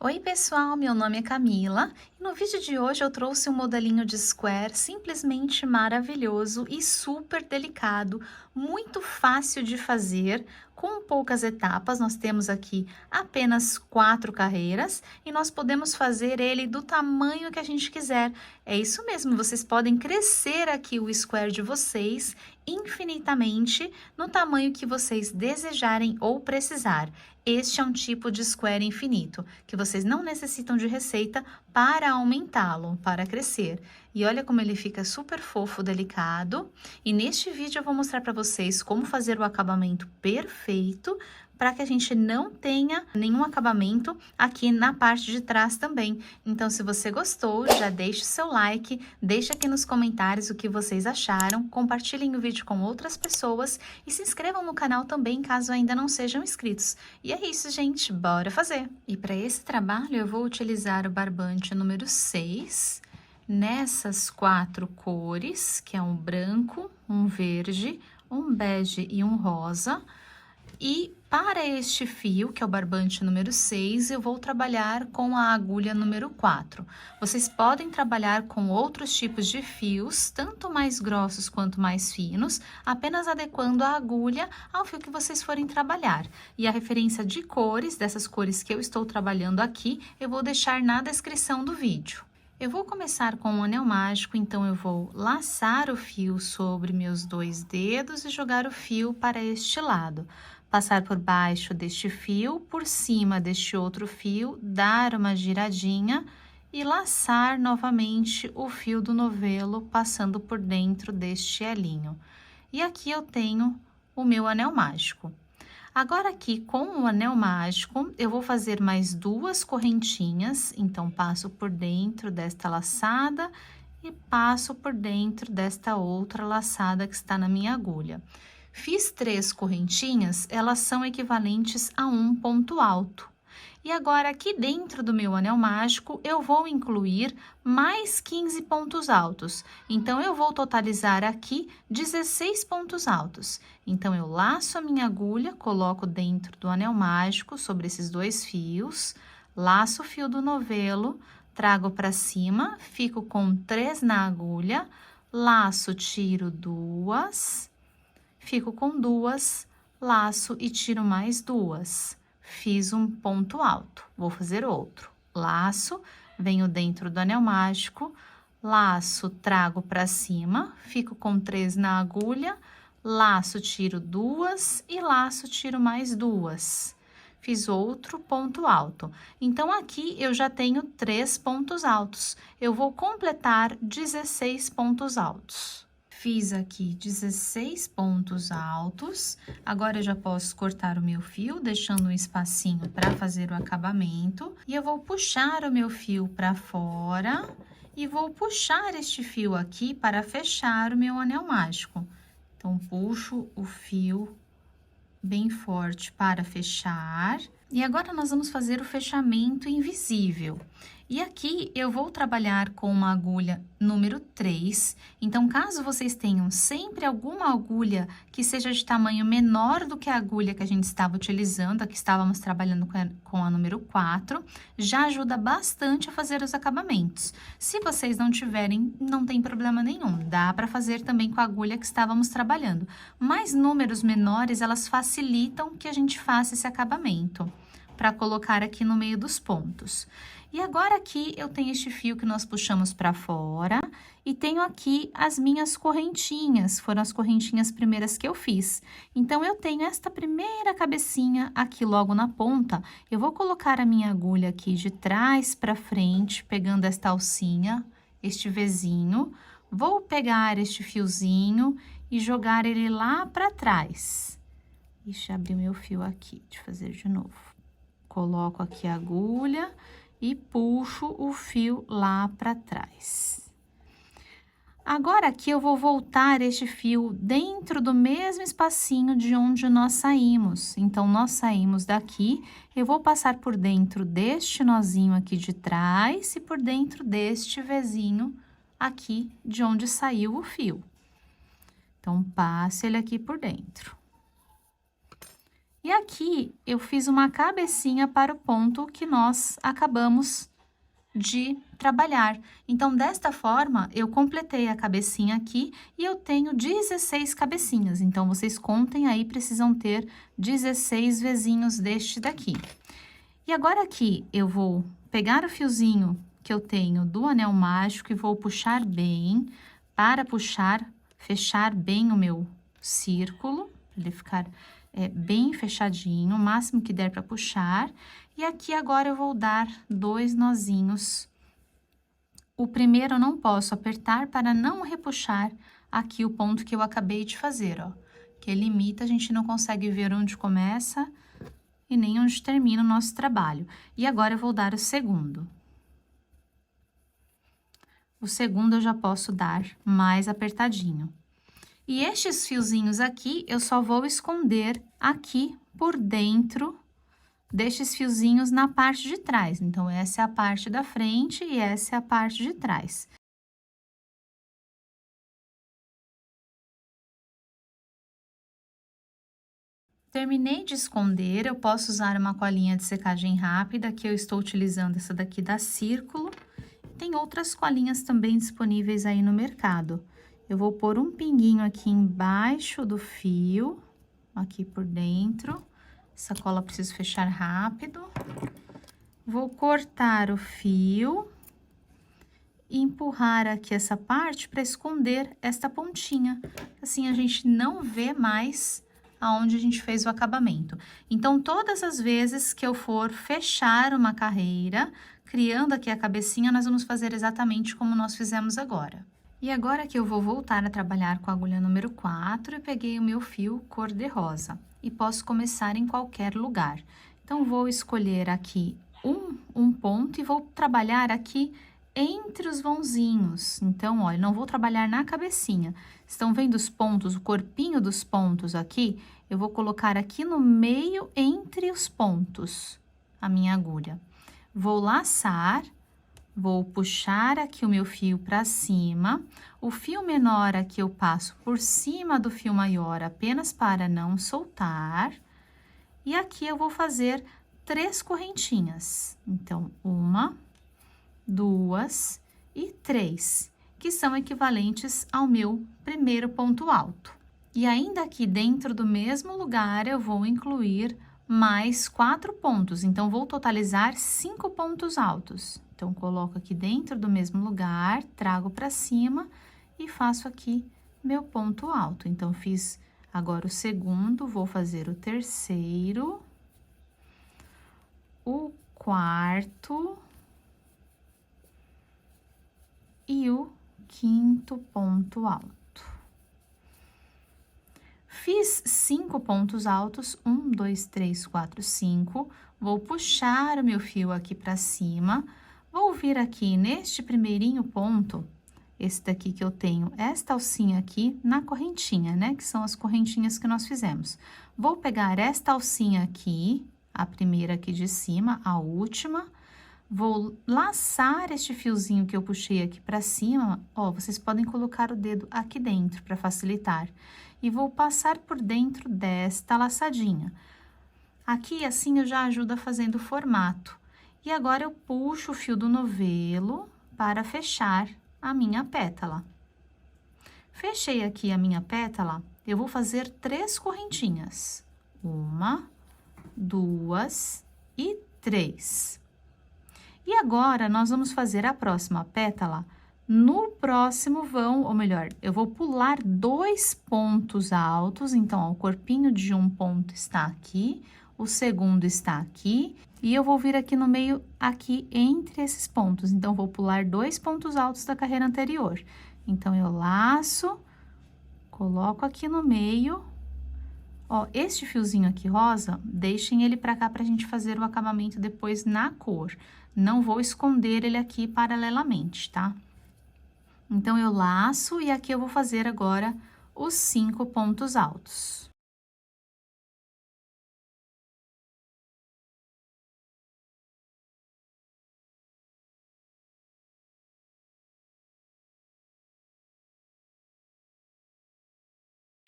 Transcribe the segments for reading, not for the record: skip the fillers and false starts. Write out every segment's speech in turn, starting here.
Oi pessoal, meu nome é Camila e no vídeo de hoje eu trouxe um modelinho de square simplesmente maravilhoso e super delicado, muito fácil de fazer, com poucas etapas. Nós temos aqui apenas 4 carreiras e nós podemos fazer ele do tamanho que a gente quiser. É isso mesmo, vocês podem crescer aqui o square de vocês infinitamente no tamanho que vocês desejarem ou precisar. Este é um tipo de square infinito, que vocês não necessitam de receita para aumentá-lo, para crescer. E olha como ele fica super fofo, delicado. E neste vídeo eu vou mostrar para vocês como fazer o acabamento perfeito, para que a gente não tenha nenhum acabamento aqui na parte de trás também. Então, se você gostou, já deixe o seu like, deixe aqui nos comentários o que vocês acharam, compartilhem o vídeo com outras pessoas e se inscrevam no canal também, caso ainda não sejam inscritos. E é isso, gente, bora fazer! E para esse trabalho, eu vou utilizar o barbante número 6, nessas 4 cores, que é um branco, um verde, um bege e um rosa. E para este fio, que é o barbante número 6, eu vou trabalhar com a agulha número 4. Vocês podem trabalhar com outros tipos de fios, tanto mais grossos quanto mais finos, apenas adequando a agulha ao fio que vocês forem trabalhar. E a referência de cores, dessas cores que eu estou trabalhando aqui, eu vou deixar na descrição do vídeo. Eu vou começar com um anel mágico, então eu vou laçar o fio sobre meus 2 dedos e jogar o fio para este lado. Passar por baixo deste fio, por cima deste outro fio, dar uma giradinha e laçar novamente o fio do novelo, passando por dentro deste elinho. E aqui eu tenho o meu anel mágico. Agora aqui, com o anel mágico, eu vou fazer mais 2 correntinhas, então passo por dentro desta laçada e passo por dentro desta outra laçada que está na minha agulha. Fiz 3 correntinhas, elas são equivalentes a um ponto alto. E agora, aqui dentro do meu anel mágico, eu vou incluir mais 15 pontos altos. Então, eu vou totalizar aqui 16 pontos altos. Então, eu laço a minha agulha, coloco dentro do anel mágico, sobre esses 2 fios, laço o fio do novelo, trago para cima, fico com 3 na agulha, laço, tiro 2... Fico com 2, laço e tiro mais 2. Fiz um ponto alto, vou fazer outro. Laço, venho dentro do anel mágico, laço, trago para cima, fico com 3 na agulha, laço, tiro 2 e laço, tiro mais 2. Fiz outro ponto alto. Então, aqui eu já tenho 3 pontos altos. Eu vou completar 16 pontos altos. Fiz aqui 16 pontos altos, agora eu já posso cortar o meu fio, deixando um espacinho para fazer o acabamento. E eu vou puxar o meu fio para fora e vou puxar este fio aqui para fechar o meu anel mágico. Então, puxo o fio bem forte para fechar. E agora, nós vamos fazer o fechamento invisível. E aqui, eu vou trabalhar com uma agulha número 3. Então, caso vocês tenham sempre alguma agulha que seja de tamanho menor do que a agulha que a gente estava utilizando, a que estávamos trabalhando com a número 4, já ajuda bastante a fazer os acabamentos. Se vocês não tiverem, não tem problema nenhum. Dá para fazer também com a agulha que estávamos trabalhando. Mas números menores, elas facilitam que a gente faça esse acabamento, para colocar aqui no meio dos pontos. E agora aqui eu tenho este fio que nós puxamos para fora e tenho aqui as minhas correntinhas, foram as correntinhas primeiras que eu fiz. Então, eu tenho esta primeira cabecinha aqui logo na ponta, eu vou colocar a minha agulha aqui de trás para frente, pegando esta alcinha, este Vzinho, vou pegar este fiozinho e jogar ele lá para trás. Deixa eu abrir meu fio aqui, de fazer de novo. Coloco aqui a agulha e puxo o fio lá para trás. Agora, aqui eu vou voltar este fio dentro do mesmo espacinho de onde nós saímos. Então, nós saímos daqui, eu vou passar por dentro deste nozinho aqui de trás e por dentro deste Vzinho aqui de onde saiu o fio. Então, passo ele aqui por dentro. E aqui eu fiz uma cabecinha para o ponto que nós acabamos de trabalhar. Então, desta forma, eu completei a cabecinha aqui e eu tenho 16 cabecinhas. Então, vocês contem aí, precisam ter 16 vezinhos deste daqui. E agora aqui, eu vou pegar o fiozinho que eu tenho do anel mágico e vou puxar bem, para puxar, fechar bem o meu círculo, para ele ficar bem fechadinho, o máximo que der para puxar. E aqui agora eu vou dar 2 nozinhos. O primeiro eu não posso apertar para não repuxar aqui o ponto que eu acabei de fazer, ó. Que limita, a gente não consegue ver onde começa e nem onde termina o nosso trabalho. E agora eu vou dar o segundo. O segundo eu já posso dar mais apertadinho. E estes fiozinhos aqui, eu só vou esconder aqui por dentro destes fiozinhos na parte de trás. Então, essa é a parte da frente e essa é a parte de trás. Terminei de esconder, eu posso usar uma colinha de secagem rápida, que eu estou utilizando essa daqui da Círculo. Tem outras colinhas também disponíveis aí no mercado. Eu vou pôr um pinguinho aqui embaixo do fio, aqui por dentro. Essa cola preciso fechar rápido. Vou cortar o fio e empurrar aqui essa parte para esconder esta pontinha. Assim, a gente não vê mais aonde a gente fez o acabamento. Então, todas as vezes que eu for fechar uma carreira, criando aqui a cabecinha, nós vamos fazer exatamente como nós fizemos agora. E agora que eu vou voltar a trabalhar com a agulha número 4, eu peguei o meu fio cor-de-rosa e posso começar em qualquer lugar. Então, vou escolher aqui um ponto e vou trabalhar aqui entre os vãozinhos. Então, olha, não vou trabalhar na cabecinha. Estão vendo os pontos, o corpinho dos pontos aqui? Eu vou colocar aqui no meio, entre os pontos, a minha agulha. Vou laçar, vou puxar aqui o meu fio para cima. O fio menor aqui eu passo por cima do fio maior, apenas para não soltar. E aqui eu vou fazer 3 correntinhas. Então, 1, 2 e 3, que são equivalentes ao meu primeiro ponto alto. E ainda aqui dentro do mesmo lugar, eu vou incluir mais 4 pontos, então, vou totalizar 5 pontos altos. Então, coloco aqui dentro do mesmo lugar, trago para cima e faço aqui meu ponto alto. Então, fiz agora o segundo, vou fazer o terceiro, o quarto e o quinto ponto alto. Fiz 5 pontos altos, 1, 2, 3, 4, 5. Vou puxar o meu fio aqui para cima, vou vir aqui neste primeirinho ponto, esse daqui que eu tenho, esta alcinha aqui na correntinha, né? Que são as correntinhas que nós fizemos. Vou pegar esta alcinha aqui, a primeira aqui de cima, a última. Vou laçar este fiozinho que eu puxei aqui para cima, ó, vocês podem colocar o dedo aqui dentro para facilitar. E vou passar por dentro desta laçadinha. Aqui, assim, eu já ajudo fazendo o formato. E agora, eu puxo o fio do novelo para fechar a minha pétala. Fechei aqui a minha pétala, eu vou fazer 3 correntinhas. 1, 2 e 3. E agora, nós vamos fazer a próxima pétala no próximo vão, ou melhor, eu vou pular 2 pontos altos, então, ó, o corpinho de um ponto está aqui, o segundo está aqui, e eu vou vir aqui no meio, aqui entre esses pontos. Então, vou pular 2 pontos altos da carreira anterior. Então, eu laço, coloco aqui no meio. Ó, este fiozinho aqui rosa, deixem ele pra cá pra gente fazer o acabamento depois na cor. Não vou esconder ele aqui paralelamente, tá? Então, eu laço e aqui eu vou fazer agora os 5 pontos altos.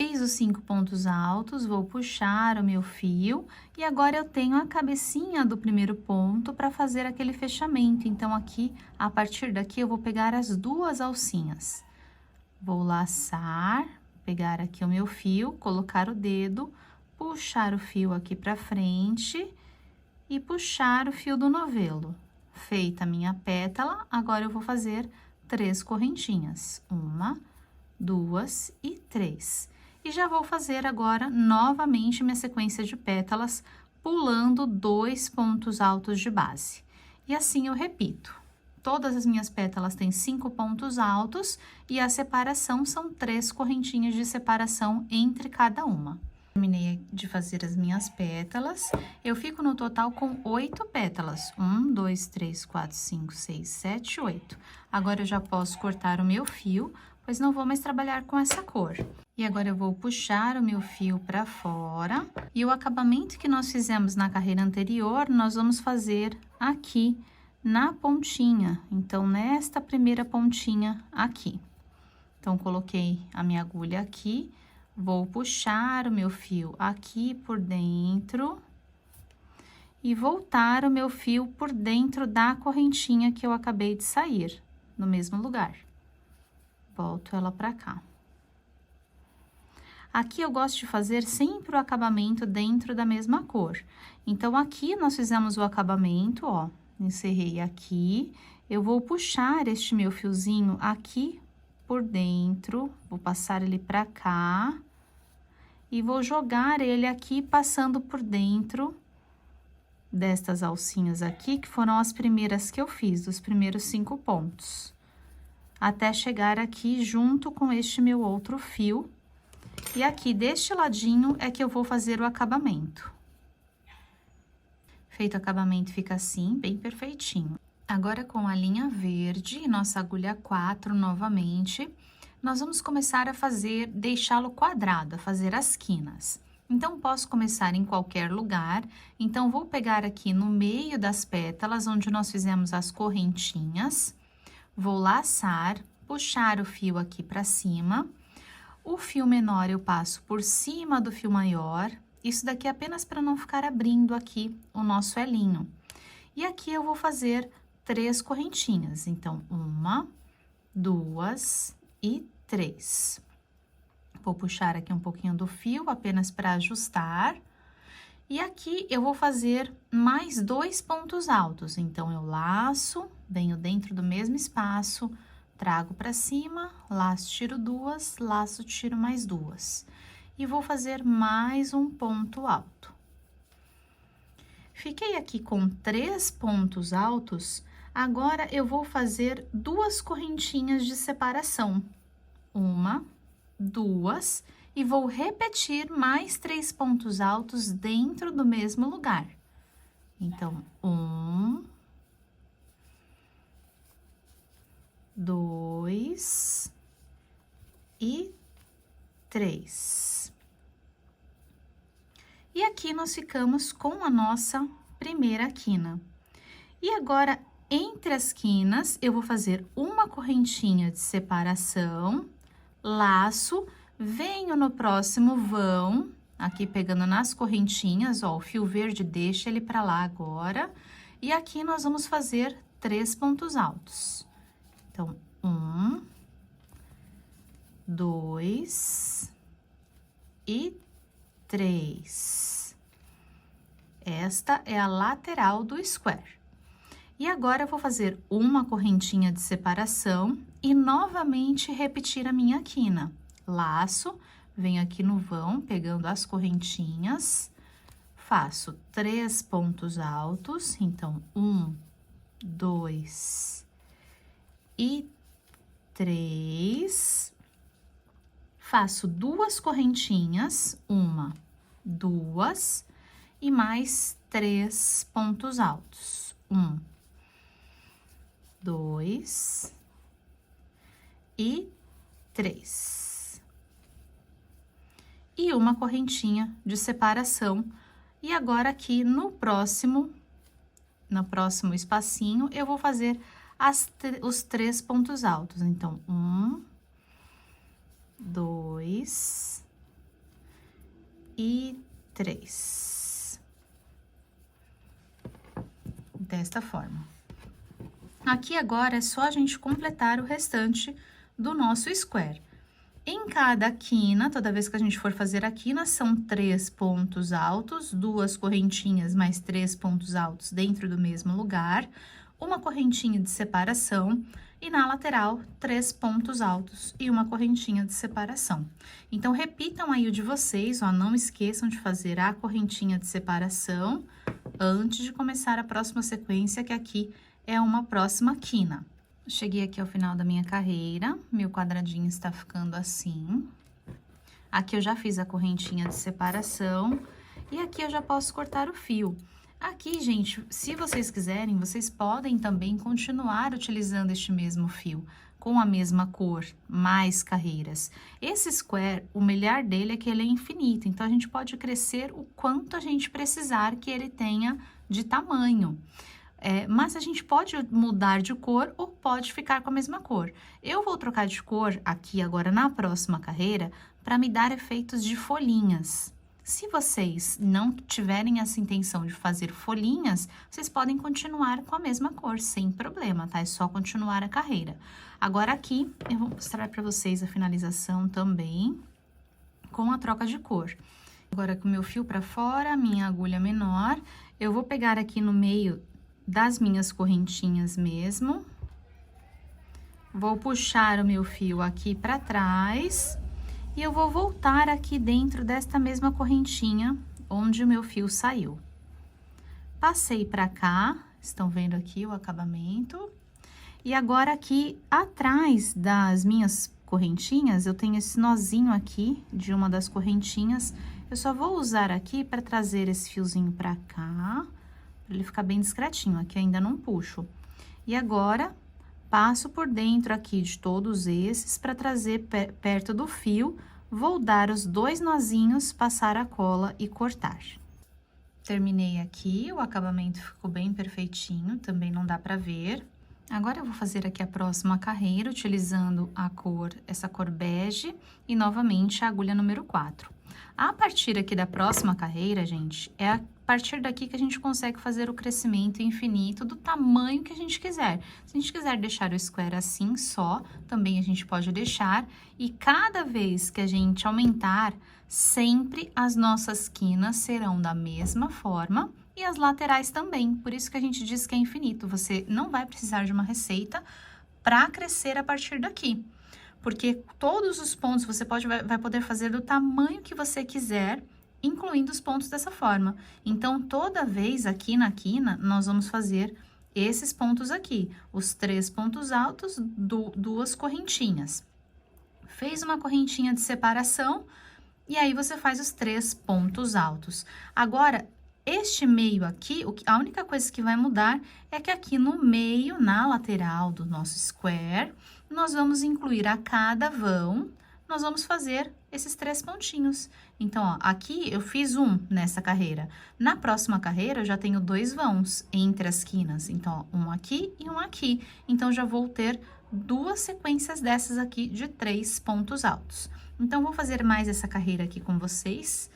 Fiz os 5 pontos altos, vou puxar o meu fio e agora eu tenho a cabecinha do primeiro ponto para fazer aquele fechamento. Então, aqui, a partir daqui, eu vou pegar as 2 alcinhas. Vou laçar, pegar aqui o meu fio, colocar o dedo, puxar o fio aqui para frente e puxar o fio do novelo. Feita a minha pétala, agora eu vou fazer 3 correntinhas. 1, 2 e 3. E já vou fazer agora novamente minha sequência de pétalas, pulando 2 pontos altos de base. E assim eu repito. Todas as minhas pétalas têm 5 pontos altos e a separação são 3 correntinhas de separação entre cada uma. Terminei de fazer as minhas pétalas, eu fico no total com 8 pétalas. 1, 2, 3, 4, 5, 6, 7, 8. Agora eu já posso cortar o meu fio, pois não vou mais trabalhar com essa cor. E agora eu vou puxar o meu fio para fora. E o acabamento que nós fizemos na carreira anterior, nós vamos fazer aqui na pontinha. Então, nesta primeira pontinha aqui. Então, coloquei a minha agulha aqui, vou puxar o meu fio aqui por dentro e voltar o meu fio por dentro da correntinha que eu acabei de sair, no mesmo lugar. Volto ela pra cá. Aqui eu gosto de fazer sempre o acabamento dentro da mesma cor. Então, aqui nós fizemos o acabamento, ó, encerrei aqui. Eu vou puxar este meu fiozinho aqui por dentro, vou passar ele pra cá. E vou jogar ele aqui, passando por dentro destas alcinhas aqui, que foram as primeiras que eu fiz, dos primeiros 5 pontos. Até chegar aqui junto com este meu outro fio. E aqui deste ladinho é que eu vou fazer o acabamento. Feito o acabamento, fica assim, bem perfeitinho. Agora, com a linha verde e nossa agulha 4 novamente, nós vamos começar a fazer, deixá-lo quadrado, a fazer as quinas. Então, posso começar em qualquer lugar. Então, vou pegar aqui no meio das pétalas, onde nós fizemos as correntinhas. Vou laçar, puxar o fio aqui para cima. O fio menor eu passo por cima do fio maior. Isso daqui é apenas para não ficar abrindo aqui o nosso elinho. E aqui eu vou fazer 3 correntinhas. Então, 1, 2 e 3. Vou puxar aqui um pouquinho do fio, apenas para ajustar. E aqui eu vou fazer mais 2 pontos altos. Então, eu laço, venho dentro do mesmo espaço, trago para cima, laço, tiro 2, laço, tiro mais 2. E vou fazer mais um ponto alto. Fiquei aqui com 3 pontos altos, agora eu vou fazer 2 correntinhas de separação. 1, 2, e vou repetir mais 3 pontos altos dentro do mesmo lugar. Então, 1, 2 e 3. E aqui nós ficamos com a nossa primeira quina. E agora, entre as quinas, eu vou fazer uma correntinha de separação, laço, venho no próximo vão, aqui pegando nas correntinhas, ó, o fio verde deixa ele pra lá agora. E aqui nós vamos fazer 3 pontos altos. Então, 1, 2 e 3. Esta é a lateral do square. E agora, eu vou fazer uma correntinha de separação e novamente repetir a minha quina. Laço, venho aqui no vão, pegando as correntinhas, faço 3 pontos altos, então, 1, 2 e 3. Faço 2 correntinhas, 1, 2 e mais 3 pontos altos. 1, 2 e 3. E uma correntinha de separação. E agora, aqui no próximo espacinho, eu vou fazer os 3 pontos altos. Então, 1, 2 e 3. Desta forma. Aqui agora é só a gente completar o restante do nosso square. Em cada quina, toda vez que a gente for fazer a quina, são 3 pontos altos, 2 correntinhas mais 3 pontos altos dentro do mesmo lugar, uma correntinha de separação e na lateral 3 pontos altos e uma correntinha de separação. Então, repitam aí o de vocês, ó, não esqueçam de fazer a correntinha de separação antes de começar a próxima sequência, que aqui é uma próxima quina. Cheguei aqui ao final da minha carreira, meu quadradinho está ficando assim. Aqui eu já fiz a correntinha de separação e aqui eu já posso cortar o fio. Aqui, gente, se vocês quiserem, vocês podem também continuar utilizando este mesmo fio, com a mesma cor, mais carreiras. Esse square, o melhor dele é que ele é infinito, então a gente pode crescer o quanto a gente precisar que ele tenha de tamanho. Mas a gente pode mudar de cor ou pode ficar com a mesma cor. Eu vou trocar de cor aqui agora na próxima carreira para me dar efeitos de folhinhas. Se vocês não tiverem essa intenção de fazer folhinhas, vocês podem continuar com a mesma cor, sem problema, tá? É só continuar a carreira. Agora aqui, eu vou mostrar para vocês a finalização também com a troca de cor. Agora com o meu fio para fora, minha agulha menor, eu vou pegar aqui no meio das minhas correntinhas mesmo. Vou puxar o meu fio aqui para trás e eu vou voltar aqui dentro desta mesma correntinha onde o meu fio saiu. Passei para cá, estão vendo aqui o acabamento. E agora aqui atrás das minhas correntinhas, eu tenho esse nozinho aqui de uma das correntinhas. Eu só vou usar aqui para trazer esse fiozinho para cá, para ele ficar bem discretinho. Aqui eu ainda não puxo. E agora, passo por dentro aqui de todos esses para trazer perto do fio. Vou dar os 2 nozinhos, passar a cola e cortar. Terminei aqui, o acabamento ficou bem perfeitinho, também não dá para ver. Agora, eu vou fazer aqui a próxima carreira, utilizando a cor, essa cor bege, e novamente a agulha número 4. A partir aqui da próxima carreira, gente, é a partir daqui que a gente consegue fazer o crescimento infinito do tamanho que a gente quiser. Se a gente quiser deixar o square assim só, também a gente pode deixar. E cada vez que a gente aumentar, sempre as nossas quinas serão da mesma forma e as laterais também. Por isso que a gente diz que é infinito. Você não vai precisar de uma receita para crescer a partir daqui. Porque todos os pontos você vai poder fazer do tamanho que você quiser, incluindo os pontos dessa forma. Então, toda vez aqui na quina, nós vamos fazer esses pontos aqui. Os 3 pontos altos, 2 correntinhas. Fez uma correntinha de separação, e aí você faz os 3 pontos altos. Agora, este meio aqui, a única coisa que vai mudar é que aqui no meio, na lateral do nosso square, nós vamos incluir a cada vão, nós vamos fazer esses 3 pontinhos. Então, ó, aqui eu fiz um nessa carreira. Na próxima carreira, eu já tenho 2 vãos entre as quinas. Então, ó, um aqui e um aqui. Então, já vou ter 2 sequências dessas aqui de 3 pontos altos. Então, vou fazer mais essa carreira aqui com vocês.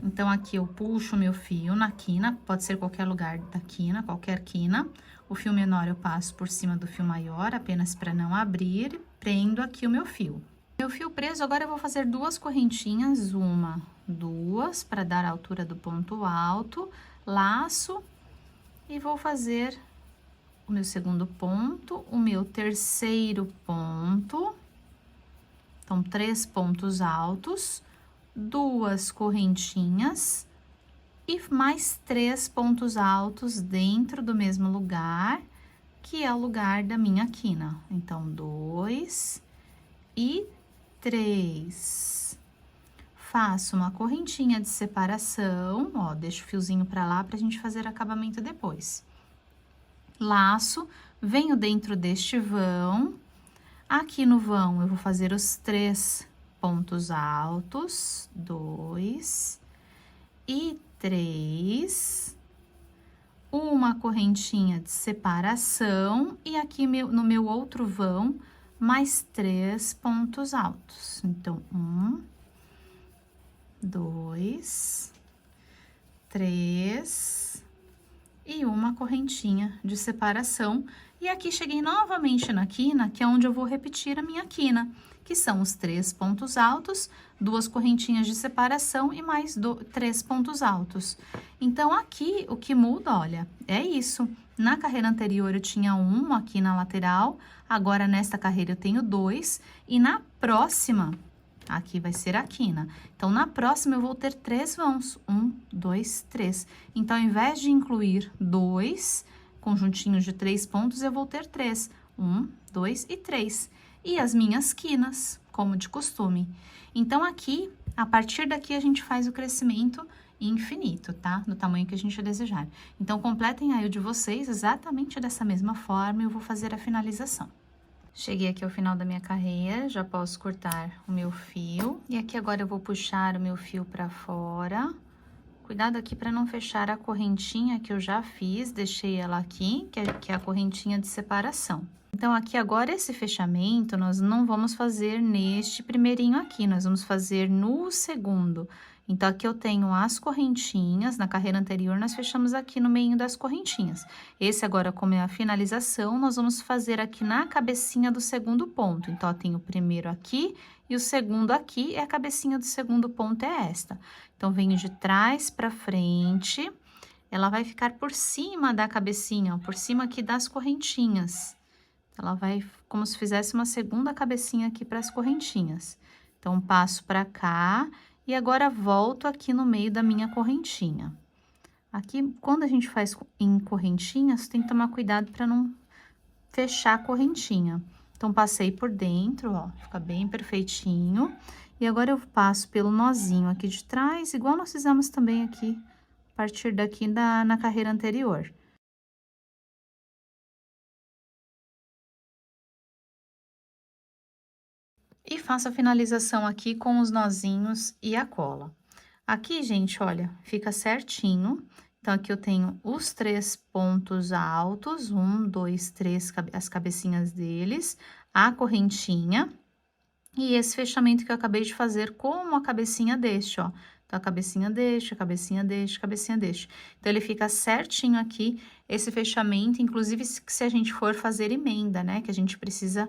Então, aqui eu puxo o meu fio na quina, pode ser qualquer lugar da quina, qualquer quina. O fio menor eu passo por cima do fio maior, apenas para não abrir, prendo aqui o meu fio. Meu fio preso, agora eu vou fazer 2 correntinhas, 1, 2, para dar a altura do ponto alto, laço, e vou fazer o meu segundo ponto, o meu terceiro ponto. Então, 3 pontos altos, 2 correntinhas e mais 3 pontos altos dentro do mesmo lugar, que é o lugar da minha quina. Então, 2 e 3. Faço uma correntinha de separação, ó, deixo o fiozinho pra lá pra gente fazer acabamento depois. Laço, venho dentro deste vão. Aqui no vão, eu vou fazer os 3 pontos altos, 2 e 3, uma correntinha de separação, e aqui no meu outro vão, mais 3 pontos altos. Então, 1, 2, 3 e uma correntinha de separação. E aqui cheguei novamente na quina, que é onde eu vou repetir a minha quina, que são os 3 pontos altos, 2 correntinhas de separação e mais 3 pontos altos. Então, aqui, o que muda, olha, é isso. Na carreira anterior, eu tinha 1 aqui na lateral, agora, nesta carreira, eu tenho 2, e na próxima, aqui vai ser a quina. Então, na próxima, eu vou ter 3 vãos. 1, 2, 3. Então, ao invés de incluir 2 conjuntinhos de 3 pontos, eu vou ter 3. 1, 2 e 3. E as minhas quinas, como de costume. Então, aqui, a partir daqui, a gente faz o crescimento infinito, tá? Do tamanho que a gente desejar. Então, completem aí o de vocês exatamente dessa mesma forma e eu vou fazer a finalização. Cheguei aqui ao final da minha carreira, já posso cortar o meu fio. E aqui agora eu vou puxar o meu fio pra fora. Cuidado aqui para não fechar a correntinha que eu já fiz, deixei ela aqui, que é a correntinha de separação. Então, aqui agora esse fechamento nós não vamos fazer neste primeirinho aqui, nós vamos fazer no segundo. Então, aqui eu tenho as correntinhas, na carreira anterior nós fechamos aqui no meio das correntinhas. Esse agora, como é a finalização, nós vamos fazer aqui na cabecinha do segundo ponto. Então, ó, tem o primeiro aqui e o segundo aqui, é a cabecinha do segundo ponto, é esta. Então, venho de trás pra frente, ela vai ficar por cima da cabecinha, ó, por cima aqui das correntinhas. Ela vai como se fizesse uma segunda cabecinha aqui para as correntinhas. Então, passo para cá e agora volto aqui no meio da minha correntinha. Aqui, quando a gente faz em correntinhas, tem que tomar cuidado para não fechar a correntinha. Então, passei por dentro, ó, fica bem perfeitinho. E agora eu passo pelo nozinho aqui de trás, igual nós fizemos também aqui, a partir daqui na carreira anterior. E faço a finalização aqui com os nozinhos e a cola. Aqui, gente, olha, fica certinho. Então, aqui eu tenho os 3 pontos altos, 1, 2, 3, as cabecinhas deles, a correntinha e esse fechamento que eu acabei de fazer como a cabecinha deste, ó. Então, a cabecinha deste, a cabecinha deste, a cabecinha deste. Então, ele fica certinho aqui, esse fechamento, inclusive se a gente for fazer emenda, né? Que a gente precisa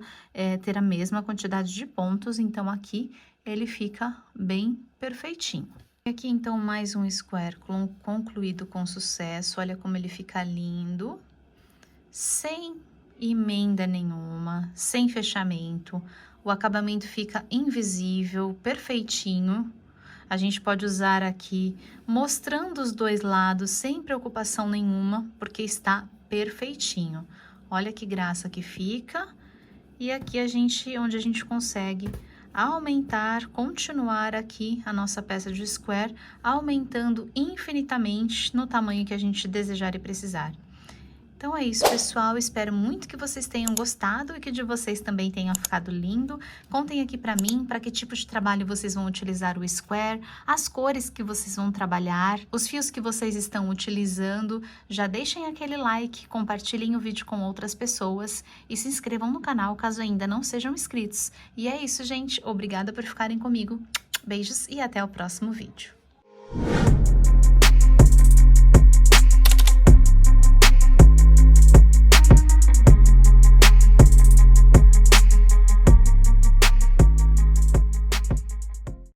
ter a mesma quantidade de pontos, então, aqui ele fica bem perfeitinho. E aqui, então, mais um square concluído com sucesso, olha como ele fica lindo, sem emenda nenhuma, sem fechamento, o acabamento fica invisível, perfeitinho. A gente pode usar aqui mostrando os dois lados sem preocupação nenhuma, porque está perfeitinho. Olha que graça que fica. E aqui onde a gente consegue aumentar, continuar aqui a nossa peça de square, aumentando infinitamente no tamanho que a gente desejar e precisar. Então, é isso, pessoal. Espero muito que vocês tenham gostado e que de vocês também tenha ficado lindo. Contem aqui pra mim para que tipo de trabalho vocês vão utilizar o square, as cores que vocês vão trabalhar, os fios que vocês estão utilizando. Já deixem aquele like, compartilhem o vídeo com outras pessoas e se inscrevam no canal caso ainda não sejam inscritos. E é isso, gente. Obrigada por ficarem comigo. Beijos e até o próximo vídeo.